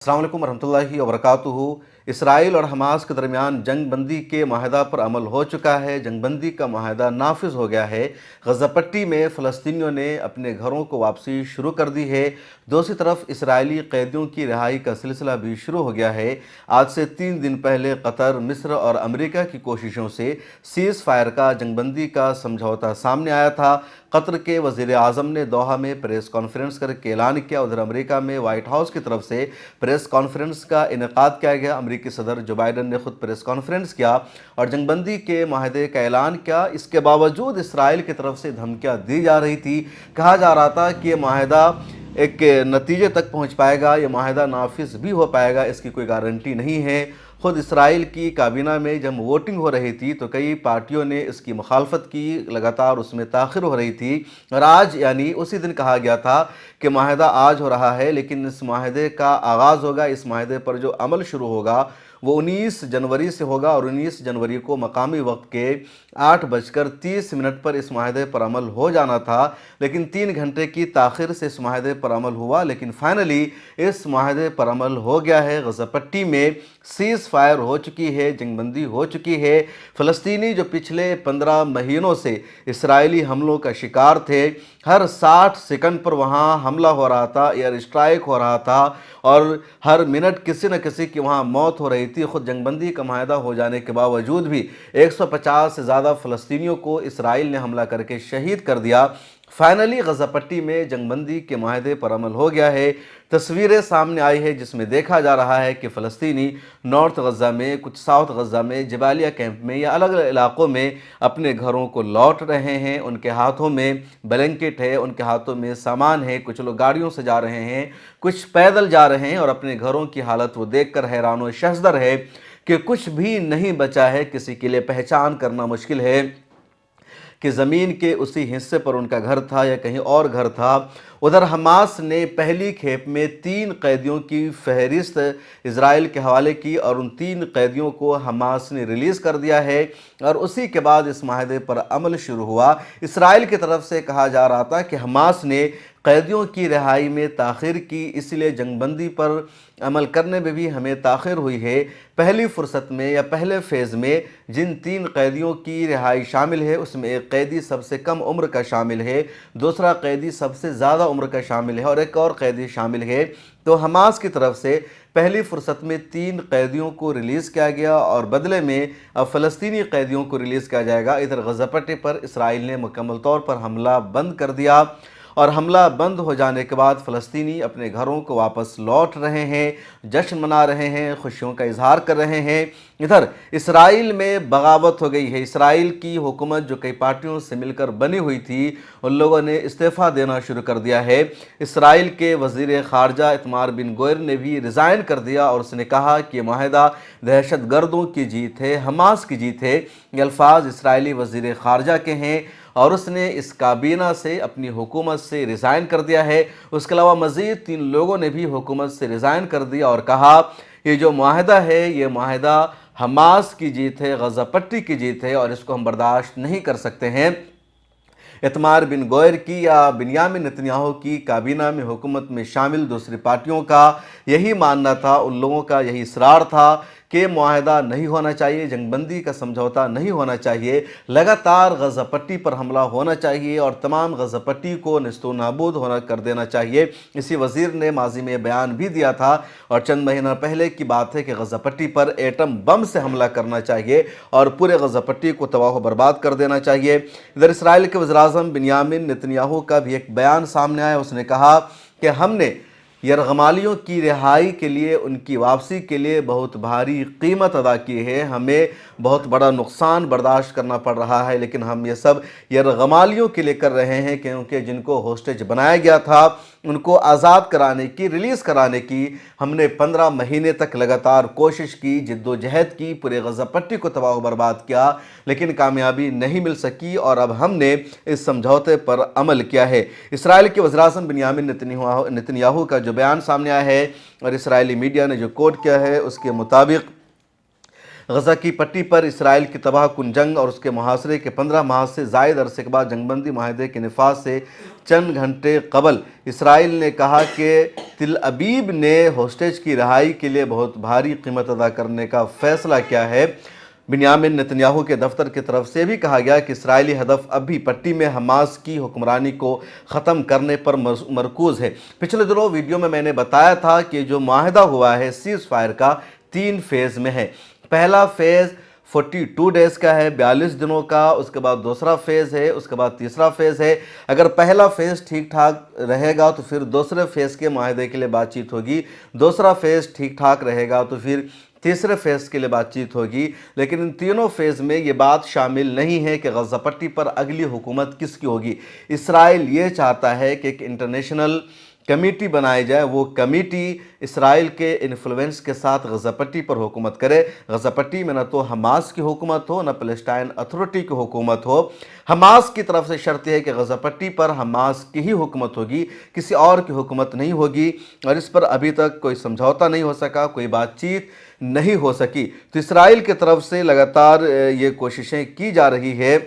अस्सलाम वालेकुम रहमतुल्लाहि व बरकातुहू। इसराइल और हमास के दरमियान जंग बंदी के माहिदा पर अमल हो चुका है। जंग बंदी का माहिदा नाफिज हो गया है। गज़ा पट्टी में फ़लस्तीनियों ने अपने घरों को वापसी शुरू कर दी है। दूसरी तरफ इसराइली कैदियों की रिहाई का सिलसिला भी शुरू हो गया है। आज से 3 दिन पहले कतर, मिस्र और अमेरिका की कोशिशों से सीज़ फायर का जंग बंदी का समझौता सामने आया था। कतर के वज़ीर आज़म ने दोहा में प्रेस कॉन्फ्रेंस करके ऐलान किया। उधर अमेरिका में वाइट हाउस की तरफ से प्रेस कॉन्फ्रेंस का इनेकाद किया गया। अमेरिकी सदर जो बाइडन ने खुद प्रेस कॉन्फ्रेंस किया और जंगबंदी के माहिदे का ऐलान किया। इसके बावजूद इसराइल की तरफ से धमकियां दी जा रही थी। कहा जा रहा था कि ये माहिदा एक नतीजे तक पहुंच पाएगा, ये माहिदा नाफिज भी हो पाएगा, इसकी कोई गारंटी नहीं है। खुद इसराइल की काबीना में जब वोटिंग हो रही थी तो कई पार्टियों ने इसकी मुखालफत की, लगातार उसमें ताख़िर हो रही थी। और आज यानी उसी दिन कहा गया था कि माहिदा आज हो रहा है, लेकिन इस माहिदे का आगाज़ होगा, इस माहिदे पर जो अमल शुरू होगा वो 19 जनवरी से होगा और 19 जनवरी को मकामी वक्त के 8:30 पर इस माहिदे पर अमल हो जाना था। लेकिन 3 घंटे की ताख़िर से इस माहिदे पर अमल हुआ, लेकिन फाइनली इस माहिदे पर अमल हो गया है। गज़ा पट्टी में सीज़ फायर हो चुकी है, जंगबंदी हो चुकी है। फ़लस्तीनी जो पिछले 15 महीनों से इसराइली हमलों का शिकार थे, हर 60 सेकंड पर वहाँ हमला हो रहा था, एयर स्ट्राइक हो रहा था और हर मिनट किसी न किसी की वहाँ मौत हो रही थी। खुद जंगबंदी का माहिदा हो जाने के बावजूद भी 150 से ज़्यादा फ़लस्तीनियों को इसराइल ने हमला करके शहीद कर दिया। फाइनली गज़ा पट्टी में जंगबंदी के माहिदे पर अमल हो गया है। तस्वीरें सामने आई है जिसमें देखा जा रहा है कि फ़लस्तीनी नॉर्थ गज़ा में, कुछ साउथ गज़ा में, जबालिया कैंप में या अलग अलग इलाक़ों में अपने घरों को लौट रहे हैं। उनके हाथों में ब्लैंकेट है, उनके हाथों में सामान है। कुछ लोग गाड़ियों से जा रहे हैं, कुछ पैदल जा रहे हैं और अपने घरों की हालत वो देखकर हैरान व शर्मसार है कि कुछ भी नहीं बचा है। किसी के लिए पहचान करना मुश्किल है कि ज़मीन के उसी हिस्से पर उनका घर था या कहीं और घर था। उधर हमास ने पहली खेप में 3 कैदियों की फहरिस्त इजराइल के हवाले की और उन 3 कैदियों को हमास ने रिलीज़ कर दिया है और उसी के बाद इस माहिदे पर अमल शुरू हुआ। इसराइल की तरफ से कहा जा रहा था कि हमास ने कैदियों की रिहाई में ताख़िर की, इसलिए जंगबंदी पर अमल करने में भी हमें ताख़िर हुई है। पहली फ़ुर्सत में या पहले फ़ेज़ में जिन 3 कैदियों की रिहाई शामिल है उसमें एक कैदी सबसे कम उम्र का शामिल है, दूसरा कैदी सबसे ज़्यादा उम्र का शामिल है और एक और कैदी शामिल है। तो हमास की तरफ से पहली फ़ुर्सत में 3 कैदियों को रिलीज़ किया गया और बदले में अब फ़लस्तीनी कैदियों को रिलीज़ किया जाएगा। इधर गज़ा पट्टी पर इसराइल ने मुकम्मल तौर पर हमला बंद कर दिया और हमला बंद हो जाने के बाद फ़लस्तीनी अपने घरों को वापस लौट रहे हैं, जश्न मना रहे हैं, खुशियों का इजहार कर रहे हैं। इधर इसराइल में बगावत हो गई है। इसराइल की हुकूमत जो कई पार्टियों से मिलकर बनी हुई थी, उन लोगों ने इस्तीफ़ा देना शुरू कर दिया है। इसराइल के वज़ीर ख़ारजा इतमार बिन गौर ने भी रिज़ाइन कर दिया और उसने कहा कि ये माहिदा दहशत गर्दों की जीत है, हमास की जीत है। ये अल्फाज इसराइली वज़ीर ख़ारजा के हैं और उसने इस काबीना से, अपनी हुकूमत से रिज़ाइन कर दिया है। उसके अलावा मज़ीद 3 लोगों ने भी हुकूमत से रिज़ाइन कर दिया और कहा ये जो माहिदा है ये माहिदा हमास की जीत है, गज़ा पट्टी की जीत है और इसको हम बर्दाश्त नहीं कर सकते हैं। इतमार बिन गौर की या बिन्यामिन नेतन्याहू की काबीना में, हुकूमत में शामिल दूसरी पार्टियों का यही मानना था, उन लोगों का यही इसरार था कि मुआहदा नहीं होना चाहिए, जंगबंदी का समझौता नहीं होना चाहिए, लगातार गज़ा पट्टी पर हमला होना चाहिए और तमाम गज़ा पट्टी को नेस्तो नाबूद होना कर देना चाहिए। इसी वज़ीर ने माजी में बयान भी दिया था और चंद महीना पहले की बात है कि गज़ा पट्टी पर एटम बम से हमला करना चाहिए और पूरे गज़ा पट्टी को तबाह व बर्बाद कर देना चाहिए। इधर इसराइल के वज़ीर-ए-आज़म बिन्यामिन नेतन्याहू का भी एक बयान सामने आया। उसने कहा कि हमने यरगमालियों की रिहाई के लिए, उनकी वापसी के लिए बहुत भारी कीमत अदा की है, हमें बहुत बड़ा नुकसान बर्दाश्त करना पड़ रहा है, लेकिन हम ये सब यरगमालियों के लिए कर रहे हैं क्योंकि जिनको होस्टेज बनाया गया था उनको आज़ाद कराने की, रिलीज़ कराने की हमने 15 महीने तक लगातार कोशिश की, जिद्दोजहद की, पूरे गज़ा पट्टी को तबाह व बर्बाद किया, लेकिन कामयाबी नहीं मिल सकी और अब हमने इस समझौते पर अमल किया है। इसराइल के वज़ीर-ए-आज़म बिन्यामिन नेतन्याहू का जो बयान सामने आया है और इसराइली मीडिया ने जो कोट किया है उसके मुताबिक غزہ کی پٹی پر اسرائیل کی تباہ کن جنگ اور اس کے محاصرے کے 15 ماہ سے زائد عرصے کے بعد جنگ بندی معاہدے کے نفاذ سے چند گھنٹے قبل اسرائیل نے کہا کہ تل ابیب نے ہوسٹیج کی رہائی کے لیے بہت بھاری قیمت ادا کرنے کا فیصلہ کیا ہے۔ بنیامین نتنیاہو کے دفتر کی طرف سے بھی کہا گیا کہ اسرائیلی ہدف اب بھی پٹی میں حماس کی حکمرانی کو ختم کرنے پر مرکوز ہے۔ پچھلے دنوں ویڈیو میں نے بتایا تھا کہ جو معاہدہ ہوا ہے سیز فائر کا 3 فیز میں ہے۔ پہلا فیز 42 ڈیز کا ہے، 42 دنوں کا، اس کے بعد دوسرا فیز ہے، اس کے بعد تیسرا فیز ہے۔ اگر پہلا فیز ٹھیک ٹھاک رہے گا تو پھر دوسرے فیز کے معاہدے کے لیے بات چیت ہوگی، دوسرا فیز ٹھیک ٹھاک رہے گا تو پھر تیسرے فیز کے لیے بات چیت ہوگی۔ لیکن ان تینوں فیز میں یہ بات شامل نہیں ہے کہ غزہ پٹی پر اگلی حکومت کس کی ہوگی۔ اسرائیل یہ چاہتا ہے کہ ایک انٹرنیشنل کمیٹی بنائی جائے، وہ کمیٹی اسرائیل کے انفلوئنس کے ساتھ غزہ پٹی پر حکومت کرے۔ غزہ پٹی میں نہ تو حماس کی حکومت ہو نہ پیلسٹائن اتھارٹی کی حکومت ہو۔ حماس کی طرف سے شرط ہے کہ غزہ پٹی پر حماس کی ہی حکومت ہوگی، کسی اور کی حکومت نہیں ہوگی، اور اس پر ابھی تک کوئی سمجھوتا نہیں ہو سکا، کوئی بات چیت نہیں ہو سکی۔ تو اسرائیل کی طرف سے لگاتار یہ کوششیں کی جا رہی ہے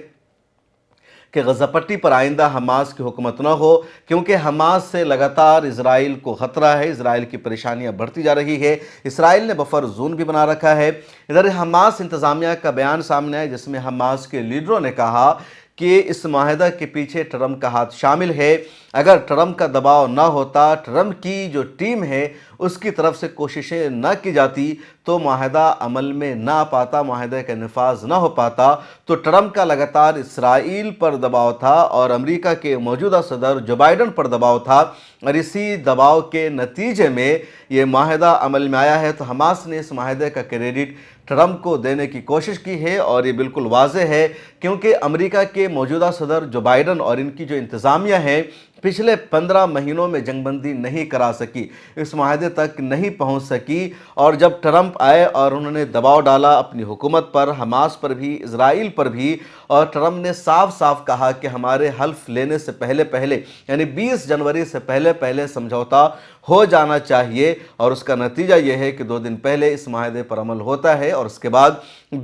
کہ غزہ پٹی پر آئندہ حماس کی حکومت نہ ہو، کیونکہ حماس سے لگاتار اسرائیل کو خطرہ ہے، اسرائیل کی پریشانیاں بڑھتی جا رہی ہے۔ اسرائیل نے بفر زون بھی بنا رکھا ہے۔ ادھر حماس انتظامیہ کا بیان سامنے ہے جس میں حماس کے لیڈروں نے کہا کہ اس معاہدہ کے پیچھے ٹرمپ کا ہاتھ شامل ہے۔ اگر ٹرمپ کا دباؤ نہ ہوتا، ٹرمپ کی جو ٹیم ہے اس کی طرف سے کوششیں نہ کی جاتی تو معاہدہ عمل میں نہ آ پاتا، معاہدے کا نفاذ نہ ہو پاتا۔ تو ٹرمپ کا لگاتار اسرائیل پر دباؤ تھا اور امریکہ کے موجودہ صدر جو بائیڈن پر دباؤ تھا، اور اسی دباؤ کے نتیجے میں یہ معاہدہ عمل میں آیا ہے۔ تو حماس نے اس معاہدے کا کریڈٹ ٹرمپ کو دینے کی کوشش کی ہے، اور یہ بالکل واضح ہے کیونکہ امریکہ کے موجودہ صدر جو بائیڈن اور ان کی جو انتظامیہ ہے پچھلے 15 مہینوں میں جنگ بندی نہیں کرا سکی، اس معاہدے تک نہیں پہنچ سکی، اور جب ٹرمپ آئے اور انہوں نے دباؤ ڈالا اپنی حکومت پر، حماس پر بھی، اسرائیل پر بھی، اور ٹرمپ نے صاف صاف کہا کہ ہمارے حلف لینے سے پہلے یعنی 20 جنوری سے پہلے سمجھوتا ہو جانا چاہیے، اور اس کا نتیجہ یہ ہے کہ 2 دن پہلے اس معاہدے پر عمل ہوتا ہے، اور اس کے بعد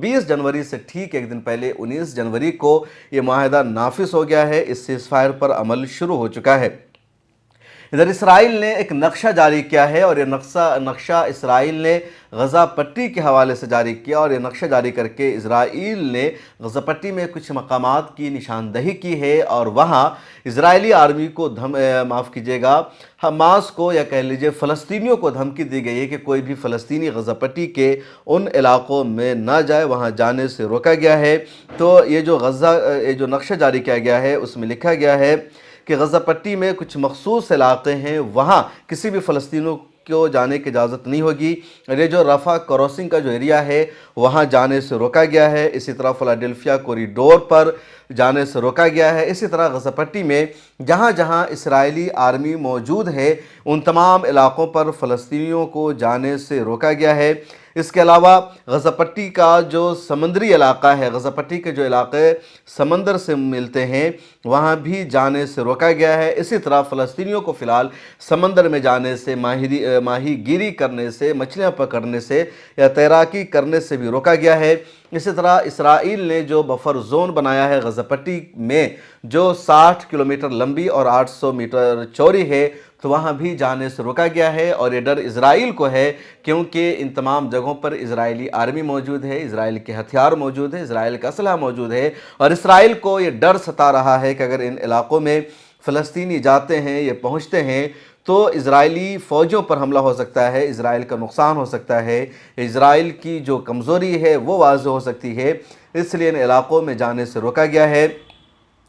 20 جنوری سے ٹھیک 1 دن پہلے 19 جنوری کو یہ معاہدہ نافذ ہو گیا ہے، اس سیز فائر پر عمل شروع ہو چکا ہے۔ ادھر اسرائیل نے ایک نقشہ جاری کیا ہے، اور یہ نقشہ اسرائیل نے غزہ پٹی کے حوالے سے جاری کیا، اور یہ نقشہ جاری کر کے اسرائیل نے غزہ پٹی میں کچھ مقامات کی نشاندہی کی ہے، اور وہاں اسرائیلی آرمی کو حماس کو یا کہہ لیجئے فلسطینیوں کو دھمکی دی گئی ہے کہ کوئی بھی فلسطینی غزہ پٹی کے ان علاقوں میں نہ جائے، وہاں جانے سے روکا گیا ہے۔ تو یہ جو نقشہ جاری کیا گیا ہے اس میں لکھا گیا ہے کہ غزہ پٹی میں کچھ مخصوص علاقے ہیں، وہاں کسی بھی فلسطینیوں کو جانے کی اجازت نہیں ہوگی، اور یہ جو رفح کراسنگ کا جو ایریا ہے وہاں جانے سے روکا گیا ہے۔ اسی طرح فلاڈیلفیا کوریڈور پر جانے سے روکا گیا ہے۔ اسی طرح غزہ پٹی میں جہاں جہاں اسرائیلی آرمی موجود ہے ان تمام علاقوں پر فلسطینیوں کو جانے سے روکا گیا ہے۔ اس کے علاوہ غزہ پٹی کا جو سمندری علاقہ ہے، غزہ پٹی کے جو علاقے سمندر سے ملتے ہیں وہاں بھی جانے سے روکا گیا ہے۔ اسی طرح فلسطینیوں کو فی الحال سمندر میں جانے سے، ماہی گیری کرنے سے، مچھلیاں پکڑنے سے یا تیراکی کرنے سے بھی روکا گیا ہے۔ اسی طرح اسرائیل نے جو بفر زون بنایا ہے غزہ پٹی میں جو 60 کلومیٹر لمبی اور 800 میٹر چوڑی ہے، تو وہاں بھی جانے سے روکا گیا ہے، اور یہ ڈر اسرائیل کو ہے کیونکہ ان تمام جگہوں پر اسرائیلی آرمی موجود ہے، اسرائیل کے ہتھیار موجود ہے، اسرائیل کا اسلحہ موجود ہے، اور اسرائیل کو یہ ڈر ستا رہا ہے کہ اگر ان علاقوں میں فلسطینی جاتے ہیں یا پہنچتے ہیں تو اسرائیلی فوجوں پر حملہ ہو سکتا ہے، اسرائیل کا نقصان ہو سکتا ہے، اسرائیل کی جو کمزوری ہے وہ واضح ہو سکتی ہے، اس لیے ان علاقوں میں جانے سے روکا گیا ہے۔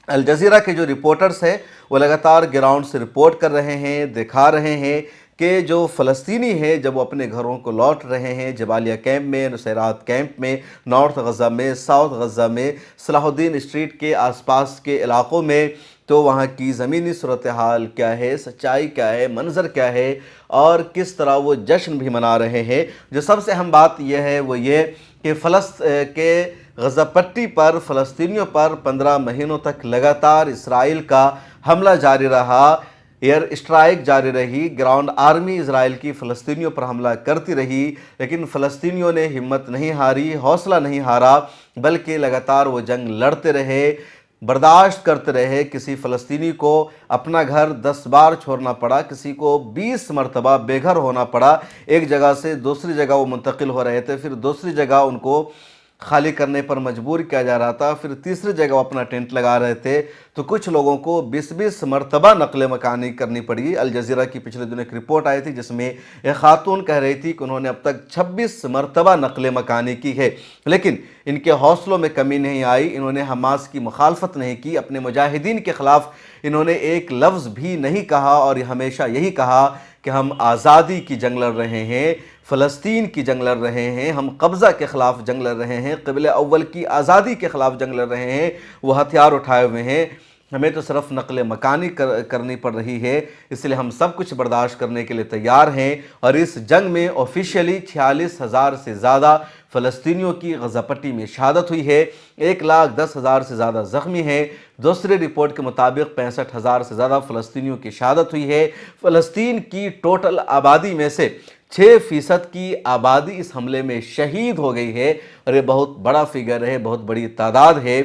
الجزیرہ کے جو رپورٹرز ہیں وہ لگاتار گراؤنڈ سے رپورٹ کر رہے ہیں، دکھا رہے ہیں کہ جو فلسطینی ہیں جب وہ اپنے گھروں کو لوٹ رہے ہیں، جبالیہ کیمپ میں، نصیرات کیمپ میں، نارتھ غزہ میں، ساؤتھ غزہ میں، صلاح الدین اسٹریٹ کے آس پاس کے علاقوں میں، تو وہاں کی زمینی صورتحال کیا ہے، سچائی کیا ہے، منظر کیا ہے، اور کس طرح وہ جشن بھی منا رہے ہیں۔ جو سب سے اہم بات یہ ہے وہ یہ کہ غزہ پٹی پر فلسطینیوں پر 15 مہینوں تک لگاتار اسرائیل کا حملہ جاری رہا۔ एयर स्ट्राइक जारी रही, ग्राउंड आर्मी इजराइल की फ़लस्तीनियों पर हमला करती रही, लेकिन फ़लस्तीनियों ने हिम्मत नहीं हारी, हौसला नहीं हारा, बल्कि लगातार वो जंग लड़ते रहे, बर्दाश्त करते रहे। किसी फ़लस्तीनी को अपना घर 10 बार छोड़ना पड़ा, किसी को 20 मरतबा बेघर होना पड़ा। एक जगह से दूसरी जगह वो मुंतकिल हो रहे थे, फिर दूसरी जगह उनको खाली करने पर मजबूर किया जा रहा था, फिर तीसरी जगह वो अपना टेंट लगा रहे थे। तो कुछ लोगों को 20-20 मरतबा नकल मकानी करनी पड़ी। अल जज़ीरा की पिछले दिनों एक रिपोर्ट आई थी जिसमें एक खातून कह रही थी कि उन्होंने अब तक 26 मरतबा नकल मकानी की है, लेकिन इनके हौसलों में कमी नहीं आई। इन्होंने हमास की मुखालफत नहीं की, अपने मुजाहिदीन के ख़िलाफ़ इन्होंने एक लफ्ज़ भी नहीं कहा, और हमेशा यही कहा कि हम आज़ादी की जंग लड़ रहे हैं, फ़लस्तीन की जंग लड़ रहे हैं, हम कब्ज़ा के ख़िलाफ़ जंग लड़ रहे हैं, क़िबले अव्वल की आज़ादी के ख़िलाफ़ जंग लड़ रहे हैं। वो हथियार उठाए हुए हैं, हमें तो सिर्फ नकल मकानी करनी पड़ रही है, इसलिए हम सब कुछ बर्दाश्त करने के लिए तैयार हैं। और इस जंग में ऑफिशियली 46,000 से ज़्यादा फ़लस्तीनियों की गज़ा पट्टी में शहादत हुई है, 1,10,000 से ज़्यादा ज़ख्मी हैं। दूसरी रिपोर्ट के मुताबिक 65,000 से ज़्यादा फ़लस्तीनियों की शहादत हुई है। फ़लस्तीन की टोटल आबादी में से 6% की आबादी इस हमले में शहीद हो गई है, और ये बहुत बड़ा फिगर है, बहुत बड़ी तादाद है।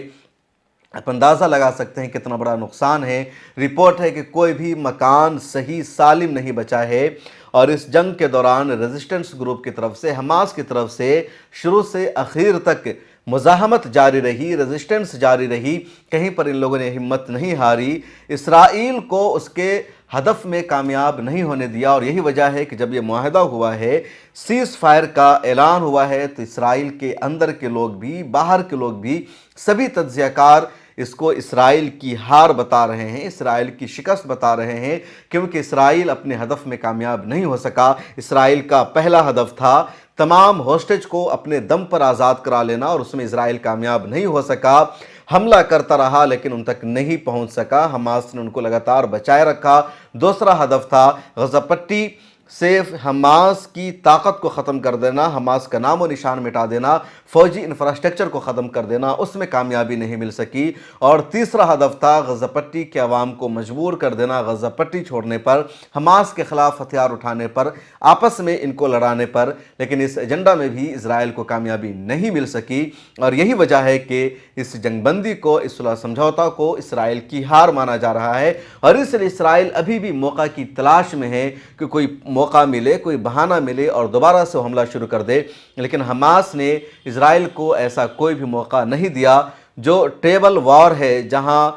आप अंदाज़ा लगा सकते हैं कितना बड़ा नुकसान है। रिपोर्ट है कि कोई भी मकान सही सालिम नहीं बचा है, और इस जंग के दौरान रेजिस्टेंस ग्रुप की तरफ से, हमास की तरफ से शुरू से आखिर तक मुज़ाहमत जारी रही, रेजिस्टेंस जारी रही, कहीं पर इन लोगों ने हिम्मत नहीं हारी, इसराइल को उसके हदफ में कामयाब नहीं होने दिया। और यही वजह है कि जब ये मुआहदा हुआ है, सीज़ फायर का ऐलान हुआ है, तो इसराइल के अंदर के लोग भी, बाहर के लोग भी, सभी तज्ज़ियाकार इसको इसराइल की हार बता रहे हैं, इसराइल की शिकस्त बता रहे हैं, क्योंकि इसराइल अपने हदफ में कामयाब नहीं हो सका। इसराइल का पहला हदफ था तमाम होस्टेज को अपने दम पर आज़ाद करा लेना, और उसमें इसराइल कामयाब नहीं हो सका। हमला करता रहा लेकिन उन तक नहीं पहुंच सका, हमास ने उनको लगातार बचाए रखा। दूसरा हदफ था गज़ा पट्टी से हमास की ताकत को ख़त्म कर देना, हमास का नामो निशान मिटा देना, फ़ौजी इंफ्रास्ट्रक्चर को ख़त्म कर देना, उसमें कामयाबी नहीं मिल सकी। और तीसरा हदफ था गज़ा पट्टी के अवाम को मजबूर कर देना, गज़ा पट्टी छोड़ने पर, हमास के ख़िलाफ़ हथियार उठाने पर, आपस में इनको लड़ाने पर। लेकिन इस एजेंडा में भी इसराइल को कामयाबी नहीं मिल सकी, और यही वजह है कि इस जंगबंदी को, इस सुलह समझौता को इसराइल की हार माना जा रहा है। और इसलिए इसराइल अभी भी मौका की तलाश में है कि कोई मौका मिले, कोई बहाना मिले और दोबारा से हमला शुरू कर दे। लेकिन हमास ने इजराइल को ऐसा कोई भी मौका नहीं दिया। जो टेबल वॉर है, जहां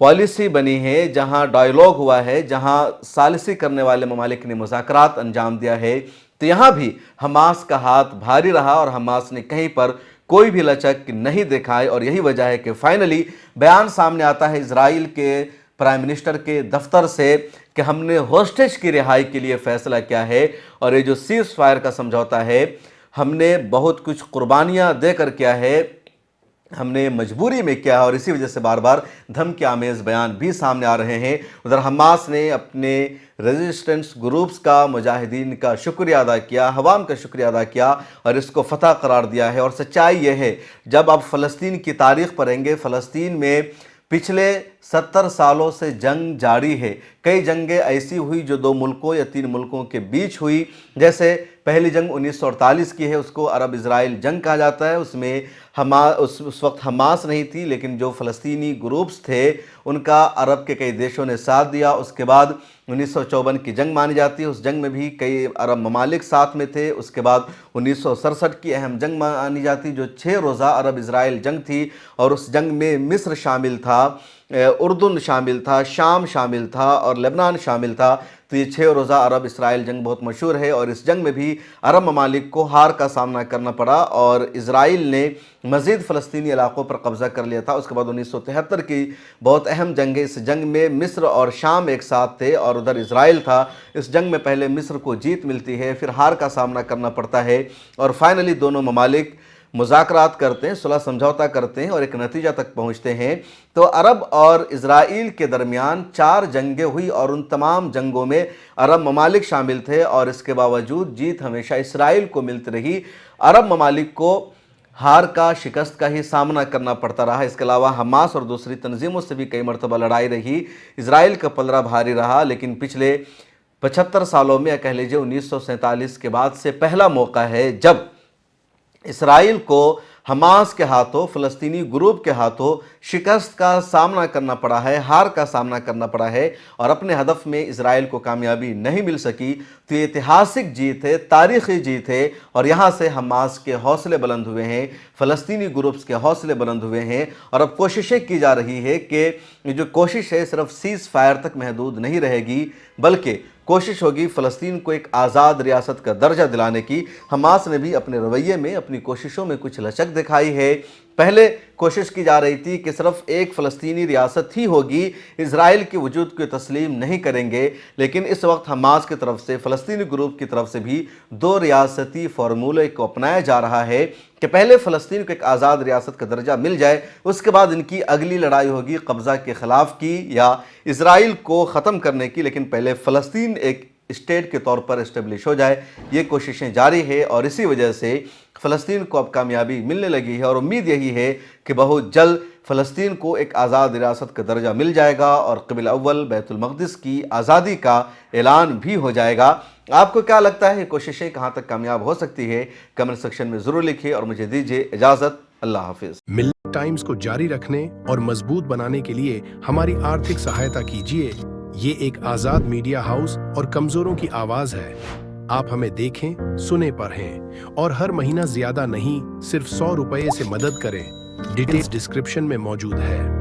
पॉलिसी बनी है, जहां डायलॉग हुआ है, जहां सालिसी करने वाले ममालिक ने मुज़ाकरात अंजाम दिया है, तो यहाँ भी हमास का हाथ भारी रहा, और हमास ने कहीं पर कोई भी लचक नहीं दिखाई। और यही वजह है कि फाइनली बयान सामने आता है इजराइल के प्राइम मिनिस्टर के दफ्तर से कि हमने होस्टेज की रिहाई के लिए फ़ैसला किया है, और ये जो सीज़ फायर का समझौता है, हमने बहुत कुछ कुर्बानियाँ देकर किया है, हमने मजबूरी में किया है। और इसी वजह से बार बार धमकी आमेज़ बयान भी सामने आ रहे हैं। उधर हमास ने अपने रेजिस्टेंस ग्रुप्स का, मुजाहिदीन का शुक्रिया अदा किया, हवाम का शुक्रिया अदा किया, और इसको फ़तह करार दिया है। और सच्चाई ये है, जब आप फ़लस्तीन की तारीख़ पढ़ेंगे, फ़लस्तीन में पिछले 70 सालों से जंग जारी है। कई जंगें ऐसी हुई जो 2 मुल्कों या 3 मुल्कों के बीच हुई। जैसे पहली जंग 1948 की है, उसको अरब इजराइल जंग कहा जाता है। उसमें उस वक्त हमास नहीं थी, लेकिन जो फ़लस्तीनी ग्रुप्स थे उनका अरब के कई देशों ने साथ दिया। उसके बाद 1954 की जंग मानी जाती है, उस जंग में भी कई अरब ममालिक साथ में थे। उसके बाद 1967 की अहम जंग मानी जाती, जो 6 रोज़ा अरब इजराइल जंग थी, और उस जंग में मिस्र शामिल था, उर्दन शामिल था, शाम शामिल था, और लेबनान शामिल था। तो ये 6 रोज़ा अरब इसराइल जंग बहुत मशहूर है, और इस जंग में भी अरब ममालिक को हार का सामना करना पड़ा, और इसराइल ने मज़ीद फ़लस्तीनी इलाक़ों पर कब्ज़ा कर लिया था। उसके बाद 1973 की बहुत अहम जंग है। इस जंग में मिस्र और शाम एक साथ थे, और उधर इसराइल था। इस जंग में पहले मिस्र को जीत मिलती है, फिर हार का सामना करना पड़ता है, और फाइनली दोनों ममालिक मुज़ाकरात करते हैं, सुलह समझौता करते हैं, और एक नतीजा तक पहुँचते हैं। तो अरब और इजराइल के दरमियान 4 जंगें हुई, और उन तमाम जंगों में अरब ममालिक शामिल थे, और इसके बावजूद जीत हमेशा इसराइल को मिलती रही। अरब ममालिक को ہار کا شکست کا ہی سامنا کرنا پڑتا رہا۔ اس کے علاوہ حماس اور دوسری تنظیموں سے بھی کئی مرتبہ لڑائی رہی، اسرائیل کا پلڑا بھاری رہا، لیکن پچھلے 75 سالوں میں یا کہہ لیجیے 1947 کے بعد سے پہلا موقع ہے جب اسرائیل کو حماس کے ہاتھوں، فلسطینی گروپ کے ہاتھوں شکست کا سامنا کرنا پڑا ہے، ہار کا سامنا کرنا پڑا ہے اور اپنے ہدف میں اسرائیل کو کامیابی نہیں مل سکی۔ تو یہ ایتہاسک جیت ہے، تاریخی جیت ہے، اور یہاں سے حماس کے حوصلے بلند ہوئے ہیں، فلسطینی گروپس کے حوصلے بلند ہوئے ہیں، اور اب کوششیں کی جا رہی ہے کہ یہ جو کوشش ہے صرف سیز فائر تک محدود نہیں رہے گی، بلکہ کوشش ہوگی فلسطین کو ایک آزاد ریاست کا درجہ دلانے کی۔ حماس نے بھی اپنے رویے میں، اپنی کوششوں میں کچھ لچک دکھائی ہے۔ پہلے کوشش کی جا رہی تھی کہ صرف ایک فلسطینی ریاست ہی ہوگی، اسرائیل کے وجود کو تسلیم نہیں کریں گے، لیکن اس وقت حماس کی طرف سے، فلسطینی گروپ کی طرف سے بھی دو ریاستی فارمولے کو اپنایا جا رہا ہے کہ پہلے فلسطین کو ایک آزاد ریاست کا درجہ مل جائے، اس کے بعد ان کی اگلی لڑائی ہوگی قبضہ کے خلاف کی یا اسرائیل کو ختم کرنے کی، لیکن پہلے فلسطین ایک اسٹیٹ کے طور پر اسٹیبلش ہو جائے۔ یہ کوششیں جاری ہے اور اسی وجہ سے فلسطین کو اب کامیابی ملنے لگی ہے، اور امید یہی ہے کہ بہت جلد فلسطین کو ایک آزاد ریاست کا درجہ مل جائے گا اور قبلہ اول بیت المقدس کی آزادی کا اعلان بھی ہو جائے گا۔ آپ کو کیا لگتا ہے یہ کوششیں کہاں تک کامیاب ہو سکتی ہے؟ کمنٹ سیکشن میں ضرور لکھیں اور مجھے دیجیے اجازت۔ اللہ حافظ۔ ملت ٹائمز کو جاری رکھنے اور مضبوط بنانے کے لیے ہماری آرتھک سہایتا کیجیے۔ یہ ایک آزاد میڈیا ہاؤس اور کمزوروں کی آواز ہے۔ آپ ہمیں دیکھیں، سنیں، پڑھیں اور ہر مہینہ زیادہ نہیں، صرف 100 روپے سے مدد کریں۔ ڈیٹیلز ڈسکرپشن میں موجود ہے۔